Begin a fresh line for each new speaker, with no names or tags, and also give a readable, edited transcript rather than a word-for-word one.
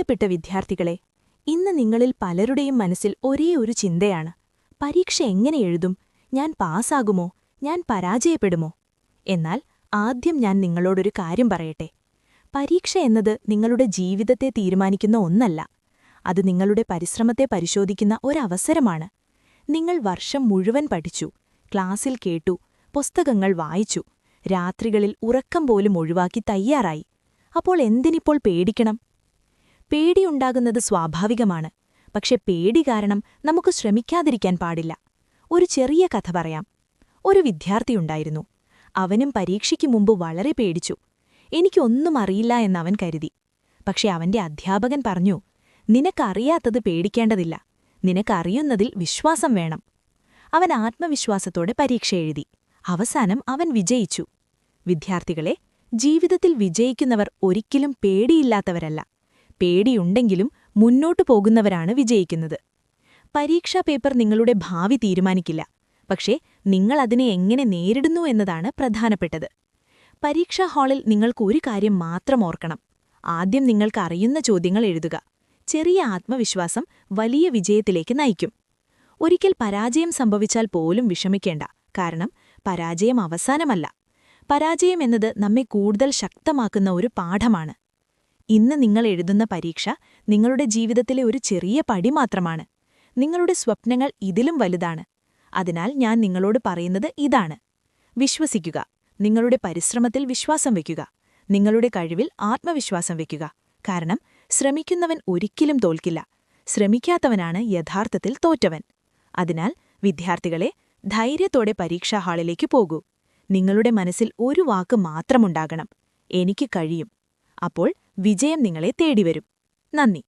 പ്രിയപ്പെട്ട വിദ്യാർത്ഥികളെ, ഇന്ന് നിങ്ങളിൽ പലരുടെയും മനസ്സിൽ ഒരേ ഒരു ചിന്തയാണ്: പരീക്ഷ എങ്ങനെ എഴുതും? ഞാൻ പാസ്സാകുമോ? ഞാൻ പരാജയപ്പെടുമോ? എന്നാൽ ആദ്യം ഞാൻ നിങ്ങളോടൊരു കാര്യം പറയട്ടെ. പരീക്ഷ എന്നത് നിങ്ങളുടെ ജീവിതത്തെ തീരുമാനിക്കുന്ന ഒന്നല്ല. അത് നിങ്ങളുടെ പരിശ്രമത്തെ പരിശോധിക്കുന്ന ഒരവസരമാണ്. നിങ്ങൾ വർഷം മുഴുവൻ പഠിച്ചു, ക്ലാസ്സിൽ കേട്ടു, പുസ്തകങ്ങൾ വായിച്ചു, രാത്രികളിൽ ഉറക്കം പോലും ഒഴിവാക്കി തയ്യാറായി. അപ്പോൾ എന്തിനിപ്പോൾ പേടിക്കണം? പേടിയുണ്ടാകുന്നത് സ്വാഭാവികമാണ്. പക്ഷെ പേടി കാരണം നമുക്ക് ശ്രമിക്കാതിരിക്കാൻ പാടില്ല. ഒരു ചെറിയ കഥ പറയാം. ഒരു വിദ്യാർത്ഥിയുണ്ടായിരുന്നു. അവനും പരീക്ഷയ്ക്ക് മുമ്പ് വളരെ പേടിച്ചു. എനിക്കൊന്നും അറിയില്ല എന്നവൻ കരുതി. പക്ഷെ അവന്റെ അധ്യാപകൻ പറഞ്ഞു, നിനക്കറിയാത്തത് പേടിക്കേണ്ടതില്ല, നിനക്കറിയുന്നതിൽ വിശ്വാസം വേണം. അവൻ ആത്മവിശ്വാസത്തോടെ പരീക്ഷ എഴുതി. അവസാനം അവൻ വിജയിച്ചു. വിദ്യാർത്ഥികളെ, ജീവിതത്തിൽ വിജയിക്കുന്നവർ ഒരിക്കലും പേടിയില്ലാത്തവരല്ല. പേടിയുണ്ടെങ്കിലും മുന്നോട്ടു പോകുന്നവരാണ് വിജയിക്കുന്നത്. പരീക്ഷാ പേപ്പർ നിങ്ങളുടെ ഭാവി തീരുമാനിക്കില്ല. പക്ഷേ നിങ്ങൾ അതിനെ എങ്ങനെ നേരിടുന്നു എന്നതാണ് പ്രധാനപ്പെട്ടത്. പരീക്ഷാ ഹാളിൽ നിങ്ങൾക്കൊരു കാര്യം മാത്രം ഓർക്കണം: ആദ്യം നിങ്ങൾക്കറിയുന്ന ചോദ്യങ്ങൾ എഴുതുക. ചെറിയ ആത്മവിശ്വാസം വലിയ വിജയത്തിലേക്ക് നയിക്കും. ഒരിക്കൽ പരാജയം സംഭവിച്ചാൽ പോലും വിഷമിക്കേണ്ട. കാരണം പരാജയം അവസാനമല്ല. പരാജയം എന്നത് നമ്മെ കൂടുതൽ ശക്തമാക്കുന്ന ഒരു പാഠമാണ്. ഇന്ന് നിങ്ങൾ എഴുതുന്ന പരീക്ഷ നിങ്ങളുടെ ജീവിതത്തിലെ ഒരു ചെറിയ പടി മാത്രമാണ്. നിങ്ങളുടെ സ്വപ്നങ്ങൾ ഇതിലും വലുതാണ്. അതിനാൽ ഞാൻ നിങ്ങളോട് പറയുന്നത് ഇതാണ്: വിശ്വസിക്കുക, നിങ്ങളുടെ പരിശ്രമത്തിൽ വിശ്വാസം വയ്ക്കുക, നിങ്ങളുടെ കഴിവിൽ ആത്മവിശ്വാസം വയ്ക്കുക. കാരണം ശ്രമിക്കുന്നവൻ ഒരിക്കലും തോൽക്കില്ല. ശ്രമിക്കാത്തവനാണ് യഥാർത്ഥത്തിൽ തോറ്റവൻ. അതിനാൽ വിദ്യാർത്ഥികളെ, ധൈര്യത്തോടെ പരീക്ഷാ ഹാളിലേക്ക് പോകൂ. നിങ്ങളുടെ മനസ്സിൽ ഒരു വാക്ക് മാത്രമുണ്ടാകണം: എനിക്ക് കഴിയും. അപ്പോൾ വിജയം നിങ്ങളെ തേടിവരും. നന്ദി.